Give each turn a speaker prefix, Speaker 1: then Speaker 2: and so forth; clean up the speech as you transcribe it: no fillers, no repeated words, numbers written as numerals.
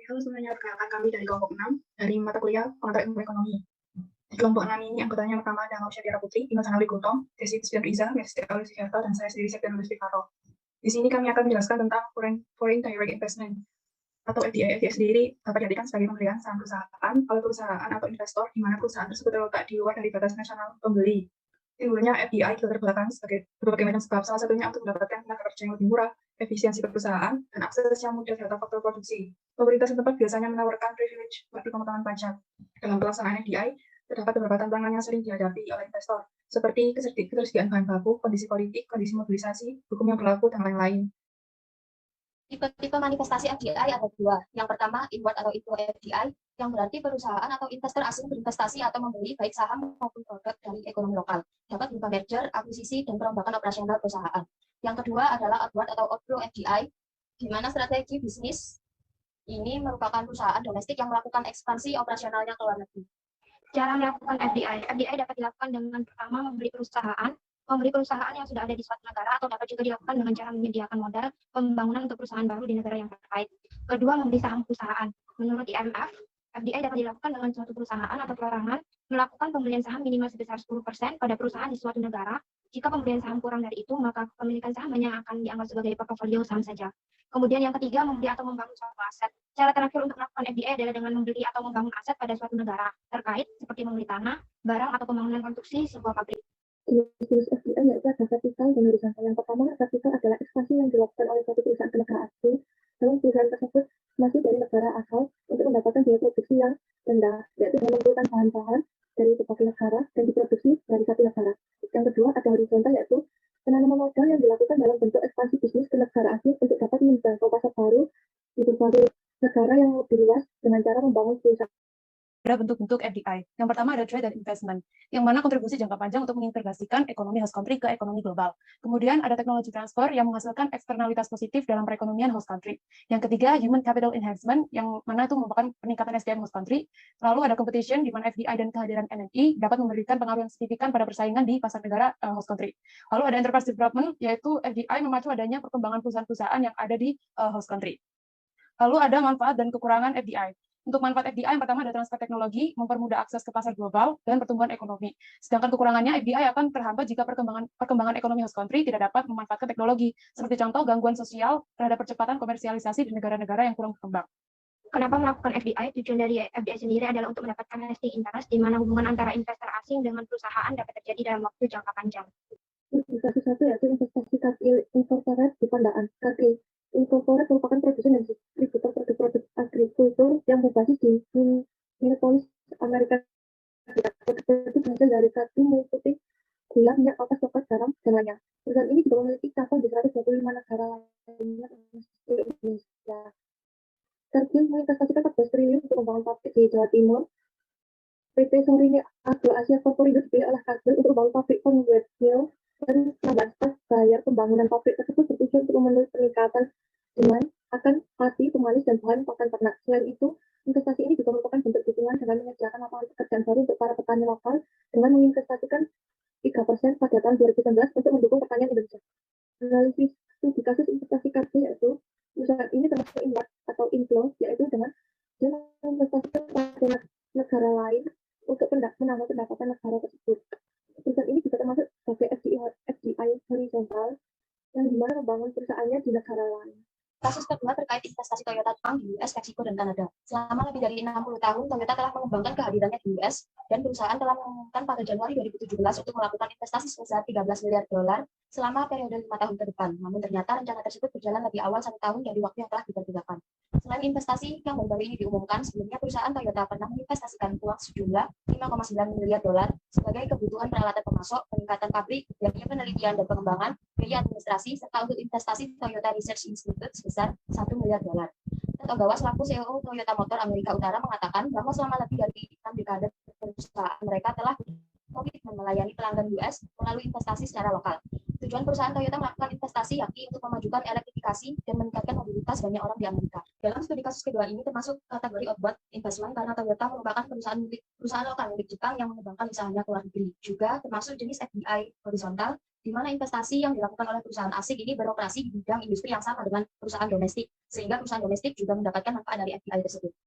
Speaker 1: Halo semuanya, perkenalkan kami dari kelompok 6 dari mata kuliah Pengantar Ilmu Ekonomi. Di kelompok 6 ini anggotanya pertama ada Mausya Tiara Putri, Dimas Anali Gutong, Desi Tisbian Riza, Mercy Alwi Sugiarto, dan saya sendiri Septian Lubis Faro. Di sini kami akan menjelaskan tentang Foreign Direct Investment atau FDI. FDI sendiri dapat diartikan sebagai pembelian saham perusahaan oleh perusahaan atau investor di mana perusahaan tersebut terletak di luar dari batas nasional pembeli. Timbulnya FDI dilatar belakang sebagai berbagai macam sebab, salah satunya untuk mendapatkan tenaga kerja yang lebih murah, efisiensi perusahaan, dan akses yang mudah terhadap faktor produksi. Pemerintah setempat biasanya menawarkan privilege bagi pemotongan pajak. Dalam pelaksanaan FDI, terdapat beberapa tantangan yang sering dihadapi oleh investor, seperti ketersediaan bahan baku, kondisi politik, kondisi mobilisasi, hukum yang berlaku, dan lain-lain.
Speaker 2: Tipe-tipe manifestasi FDI ada dua. Yang pertama, inward atau inflow FDI, yang berarti perusahaan atau investor asing berinvestasi atau membeli baik saham maupun produk dari ekonomi lokal. Dapat berupa merger, akuisisi, dan perombakan operasional perusahaan. Yang kedua adalah outward atau outflow FDI, di mana strategi bisnis ini merupakan perusahaan domestik yang melakukan ekspansi operasionalnya ke luar negeri.
Speaker 3: Cara melakukan FDI. FDI dapat dilakukan dengan pertama membeli perusahaan yang sudah ada di suatu negara, atau dapat juga dilakukan dengan cara menyediakan modal pembangunan untuk perusahaan baru di negara yang terkait. Kedua, membeli saham perusahaan. Menurut IMF, FDI dapat dilakukan dengan suatu perusahaan atau perorangan melakukan pembelian saham minimal sebesar 10% pada perusahaan di suatu negara. Jika pembelian saham kurang dari itu, maka kepemilikan saham hanya akan dianggap sebagai portofolio saham saja. Kemudian yang ketiga, membeli atau membangun suatu aset. Cara terakhir untuk melakukan FDI adalah dengan membeli atau membangun aset pada suatu negara terkait, seperti membeli tanah, barang, atau pembangunan konstruksi sebuah pabrik.
Speaker 4: Jenis FDI yaitu ada vertikal dan horizontal. Yang pertama, vertikal adalah ekspansi yang dilakukan oleh suatu perusahaan ke negara asing, namun perusahaan tersebut masih dari negara asal untuk mendapatkan biaya produksi yang rendah, yaitu dengan mengumpulkan bahan-bahan dari berbagai negara dan diproduksi dari satu negara. Yang kedua, ada horizontal, yaitu penanaman modal yang dilakukan dalam bentuk ekspansi bisnis ke negara asing untuk dapat menjangkau pasar baru di berbagai negara yang lebih luas dengan cara membangun perusahaan.
Speaker 5: Ada bentuk-bentuk FDI. Yang pertama ada trade dan investment, yang mana kontribusi jangka panjang untuk mengintegrasikan ekonomi host country ke ekonomi global. Kemudian ada teknologi transfer yang menghasilkan eksternalitas positif dalam perekonomian host country. Yang ketiga, human capital enhancement, yang mana itu merupakan peningkatan SDM host country. Lalu ada competition, di mana FDI dan kehadiran MNI dapat memberikan pengaruh yang signifikan pada persaingan di pasar negara host country. Lalu ada enterprise development, yaitu FDI memacu adanya perkembangan perusahaan-perusahaan yang ada di host country. Lalu ada manfaat dan kekurangan FDI. Untuk manfaat FDI, yang pertama ada transfer teknologi, mempermudah akses ke pasar global, dan pertumbuhan ekonomi. Sedangkan kekurangannya, FDI akan terhambat jika perkembangan ekonomi host country tidak dapat memanfaatkan teknologi, seperti contoh gangguan sosial terhadap percepatan komersialisasi di negara-negara yang kurang berkembang.
Speaker 3: Kenapa melakukan FDI? Tujuan dari FDI sendiri adalah untuk mendapatkan vested interest, di mana hubungan antara investor asing dengan perusahaan dapat terjadi dalam waktu jangka panjang.
Speaker 4: Investasi satu yaitu investasi KKI incorporate di Pandaan. KKI incorporate merupakan produsen dan distributor produk-produk agrikultur yang berbasis di Minneapolis, Amerika Serikat. Produk itu berasal dari KKI meliputi gula, minyak, kapas, coklat, garam, dan lainnya. Perusahaan ini juga memiliki cabang di 125 negara lainnya termasuk Indonesia. Turki menginvestasikan 14 triliun untuk membangun pabrik di Jawa Timur. PT Sorini Agro Asia Corporindo dipilih oleh Kadel untuk membangun pabrik pembuat mill dan penambahan staf bayar pembangunan pabrik tersebut bertujuan untuk memenuhi peningkatan demand akan padi, pemanis, dan bahan pakan ternak. Selain itu, investasi ini juga merupakan bentuk dukungan dengan menyediakan lapangan pekerjaan baru untuk para petani lokal dengan menginvestasikan 3% pada tahun 2019 untuk mendukung pertanian Indonesia. Analisis studi kasus investasi Kadel yaitu perusahaan ini termasuk inward atau inflow, yaitu dengan dia menginvestasikan pada negara lain untuk menambah pendapatan negara tersebut. Perusahaan ini juga termasuk sebagai FDI horizontal, yang dimana membangun perusahaannya di negara lain.
Speaker 2: Kasus kedua terkait investasi Toyota Jepang di US, Meksiko, dan Kanada. Selama lebih dari 60 tahun, Toyota telah mengembangkan kehadirannya di US, dan perusahaan telah mengumumkan pada Januari 2017 untuk melakukan investasi sebesar $13 miliar selama periode 5 tahun ke depan. Namun ternyata rencana tersebut berjalan lebih awal 1 tahun dari waktu yang telah diperkirakan. Selain investasi yang baru-baru ini diumumkan, sebelumnya perusahaan Toyota pernah menginvestasikan uang sejumlah $5,9 miliar sebagai kebutuhan peralatan pemasok, peningkatan pabrik, biaya penelitian dan pengembangan, biaya administrasi, serta untuk investasi Toyota Research Institute sebesar $1 miliar. Togawa selaku CEO Toyota Motor Amerika Utara mengatakan bahwa selama lebih dari 6 dekade perusahaan mereka telah komitmen melayani pelanggan US melalui investasi secara lokal. Tujuan perusahaan Toyota melakukan investasi yakni untuk memajukan elektrifikasi dan meningkatkan mobilitas banyak orang di Amerika. Dalam studi kasus kedua ini termasuk kategori outward investment karena Toyota merupakan perusahaan lokal milik Jepang yang mengembangkan usahanya ke luar negeri. Juga termasuk jenis FDI horizontal di mana investasi yang dilakukan oleh perusahaan asing ini beroperasi di bidang industri yang sama dengan perusahaan domestik, sehingga perusahaan domestik juga mendapatkan manfaat dari FDI tersebut.